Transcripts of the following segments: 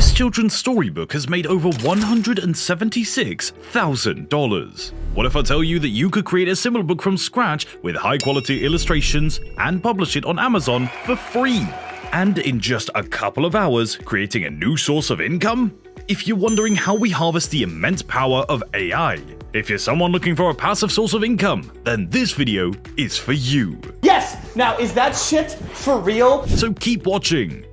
This children's storybook has made over $176,000. What if I tell you that you could create a similar book from scratch with high-quality illustrations and publish it on Amazon for free? And in just a couple of hours, creating a new source of income? If you're wondering how we harvest the immense power of AI, if you're someone looking for a passive source of income, then this video is for you. Yes! Now, is that shit for real? So keep watching.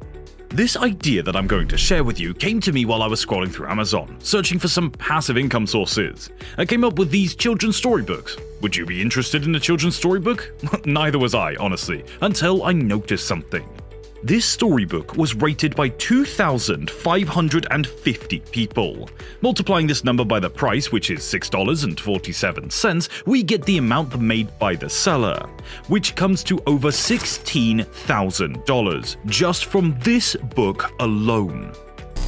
This idea that I'm going to share with you came to me while I was scrolling through Amazon, searching for some passive income sources. I came up with these children's storybooks. Would you be interested in a children's storybook? Neither was I, honestly, until I noticed something. This storybook was rated by 2,550 people. Multiplying this number by the price, which is $6.47, we get the amount made by the seller, which comes to over $16,000 just from this book alone.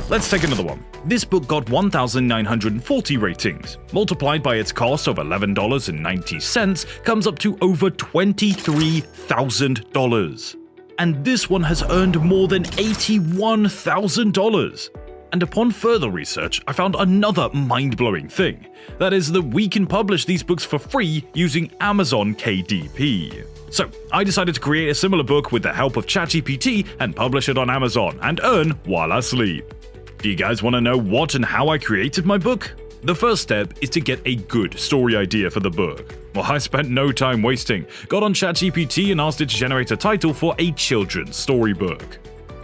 Let's take another one. This book got 1,940 ratings. Multiplied by its cost of $11.90 comes up to over $23,000. And this one has earned more than $81,000. And upon further research, I found another mind-blowing thing. That is that we can publish these books for free using Amazon KDP. So I decided to create a similar book with the help of ChatGPT and publish it on Amazon and earn while I sleep. Do you guys want to know what and how I created my book? The first step is to get a good story idea for the book. Well, I spent no time wasting, got on ChatGPT and asked it to generate a title for a children's storybook.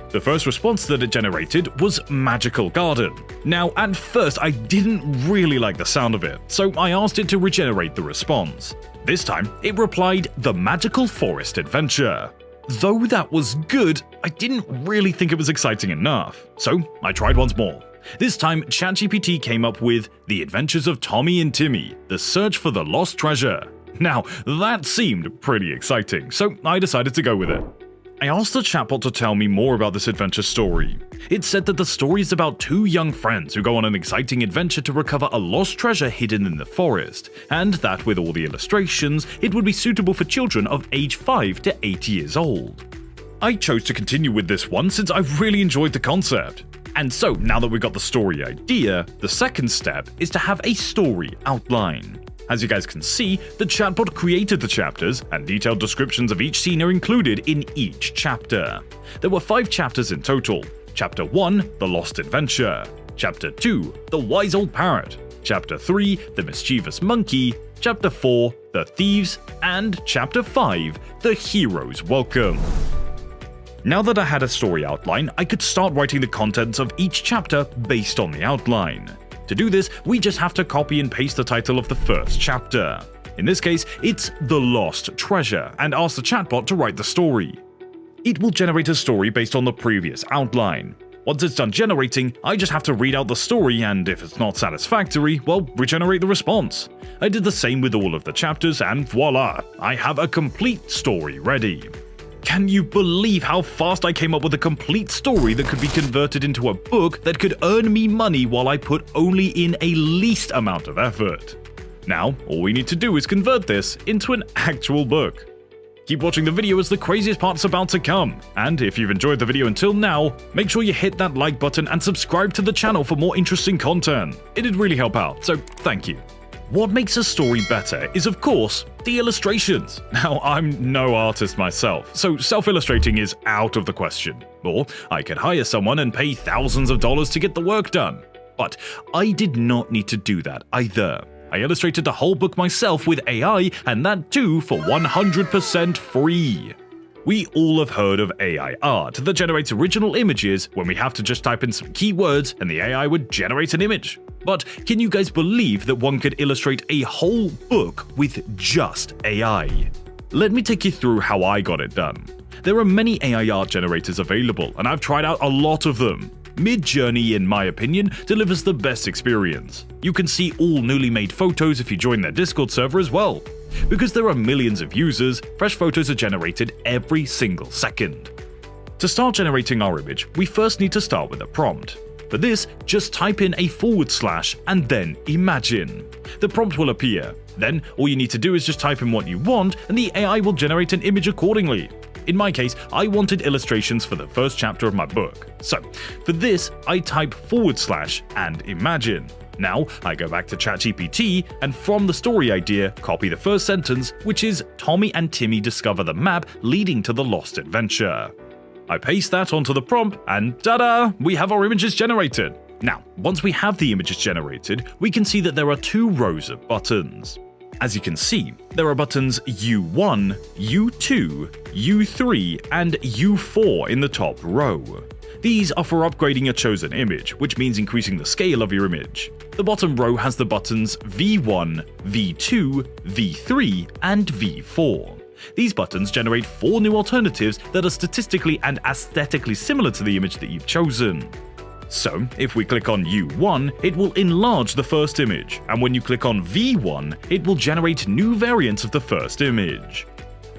The first response that it generated was Magical Garden. Now, at first I didn't really like the sound of it, so I asked it to regenerate the response. This time, it replied The Magical Forest Adventure. Though that was good, I didn't really think it was exciting enough, so I tried once more. This time, ChatGPT came up with The Adventures of Tommy and Timmy, The Search for the Lost Treasure. Now, that seemed pretty exciting, so I decided to go with it. I asked the chatbot to tell me more about this adventure story. It said that the story is about two young friends who go on an exciting adventure to recover a lost treasure hidden in the forest, and that with all the illustrations, it would be suitable for children of age 5 to 8 years old. I chose to continue with this one since I really enjoyed the concept. And so, now that we've got the story idea, the second step is to have a story outline. As you guys can see, the chatbot created the chapters, and detailed descriptions of each scene are included in each chapter. There were 5 chapters in total. Chapter 1, The Lost Adventure. Chapter 2, The Wise Old Parrot. Chapter 3, The Mischievous Monkey. Chapter 4, The Thieves. And Chapter 5, The Hero's Welcome. Now that I had a story outline, I could start writing the contents of each chapter based on the outline. To do this, we just have to copy and paste the title of the first chapter. In this case, it's The Lost Treasure, and ask the chatbot to write the story. It will generate a story based on the previous outline. Once it's done generating, I just have to read out the story, and if it's not satisfactory, well, regenerate the response. I did the same with all of the chapters, and voila, I have a complete story ready. Can you believe how fast I came up with a complete story that could be converted into a book that could earn me money while I put only in a least amount of effort? Now, all we need to do is convert this into an actual book. Keep watching the video as the craziest part's about to come. And if you've enjoyed the video until now, make sure you hit that like button and subscribe to the channel for more interesting content. It'd really help out, so thank you. What makes a story better is, of course, the illustrations. Now, I'm no artist myself, so self-illustrating is out of the question. Or I could hire someone and pay thousands of dollars to get the work done. But I did not need to do that either. I illustrated the whole book myself with AI, and that too for 100% free. We all have heard of AI art that generates original images when we have to just type in some keywords and the AI would generate an image. But can you guys believe that one could illustrate a whole book with just AI? Let me take you through how I got it done. There are many AI art generators available, and I've tried out a lot of them. Midjourney, in my opinion, delivers the best experience. You can see all newly made photos if you join their Discord server as well. Because there are millions of users, fresh photos are generated every single second. To start generating our image, we first need to start with a prompt. For this, just type in a / and then imagine. The prompt will appear. Then, all you need to do is just type in what you want, and the AI will generate an image accordingly. In my case, I wanted illustrations for the first chapter of my book. So, for this, I type / and imagine. Now, I go back to ChatGPT, and from the story idea, copy the first sentence, which is Tommy and Timmy discover the map leading to the lost adventure. I paste that onto the prompt, and ta-da! We have our images generated. Now, once we have the images generated, we can see that there are 2 rows of buttons. As you can see, there are buttons U1, U2, U3, and U4 in the top row. These are for upgrading your chosen image, which means increasing the scale of your image. The bottom row has the buttons V1, V2, V3, and V4. These buttons generate 4 new alternatives that are statistically and aesthetically similar to the image that you've chosen. So, if we click on U1, it will enlarge the first image, and when you click on V1, it will generate new variants of the first image.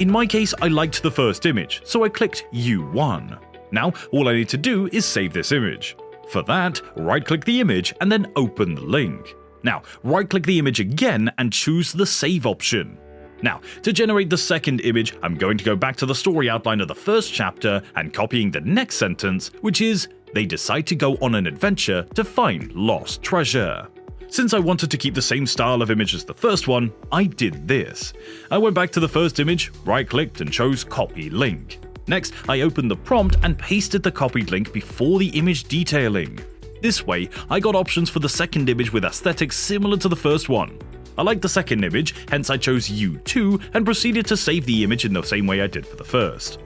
In my case, I liked the first image, so I clicked U1. Now, all I need to do is save this image. For that, right-click the image and then open the link. Now, right-click the image again and choose the Save option. Now, to generate the second image, I'm going to go back to the story outline of the first chapter and copying the next sentence, which is, they decide to go on an adventure to find lost treasure. Since I wanted to keep the same style of image as the first one, I did this. I went back to the first image, right-clicked and chose Copy Link. Next, I opened the prompt and pasted the copied link before the image detailing. This way, I got options for the second image with aesthetics similar to the first one. I liked the second image, hence I chose U2 and proceeded to save the image in the same way I did for the first.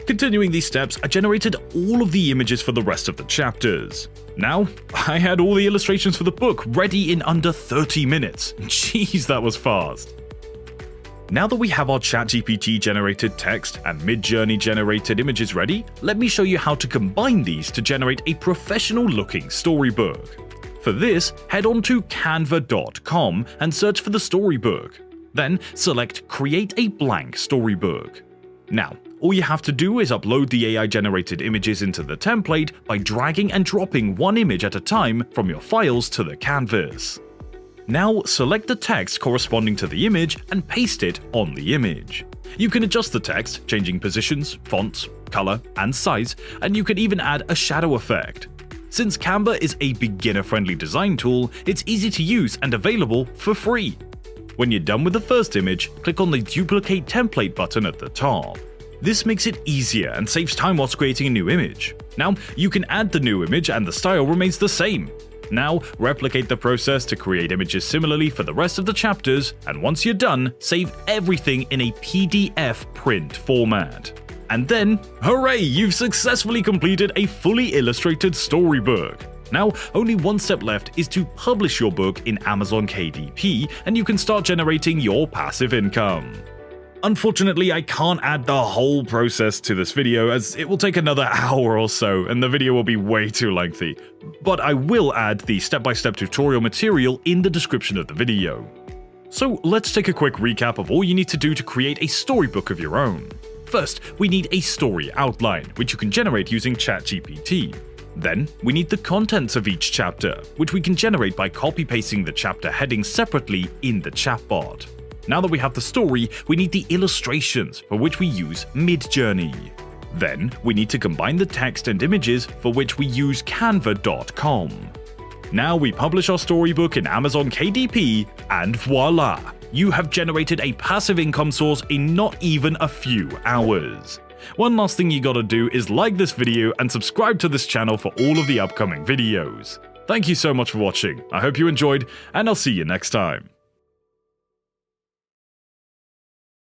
Continuing these steps, I generated all of the images for the rest of the chapters. Now, I had all the illustrations for the book ready in under 30 minutes. Jeez, that was fast. Now that we have our ChatGPT generated text and Midjourney generated images ready, let me show you how to combine these to generate a professional looking storybook. For this, head on to canva.com and search for the storybook. Then select Create a Blank Storybook. Now, all you have to do is upload the AI-generated images into the template by dragging and dropping one image at a time from your files to the canvas. Now, select the text corresponding to the image and paste it on the image. You can adjust the text, changing positions, fonts, color, and size, and you can even add a shadow effect. Since Canva is a beginner-friendly design tool, it's easy to use and available for free. When you're done with the first image, click on the Duplicate Template button at the top. This makes it easier and saves time whilst creating a new image. Now, you can add the new image and the style remains the same. Now, replicate the process to create images similarly for the rest of the chapters, and once you're done, save everything in a PDF print format. And then, hooray, you've successfully completed a fully illustrated storybook. Now, only one step left is to publish your book in Amazon KDP, and you can start generating your passive income. Unfortunately, I can't add the whole process to this video as it will take another hour or so and the video will be way too lengthy, but I will add the step-by-step tutorial material in the description of the video. So let's take a quick recap of all you need to do to create a storybook of your own. First, we need a story outline, which you can generate using ChatGPT. Then, we need the contents of each chapter, which we can generate by copy-pasting the chapter headings separately in the chatbot. Now that we have the story, we need the illustrations, for which we use Midjourney. Then, we need to combine the text and images, for which we use canva.com. Now we publish our storybook in Amazon KDP, and voila! You have generated a passive income source in not even a few hours. One last thing you gotta do is like this video and subscribe to this channel for all of the upcoming videos. Thank you so much for watching, I hope you enjoyed, and I'll see you next time.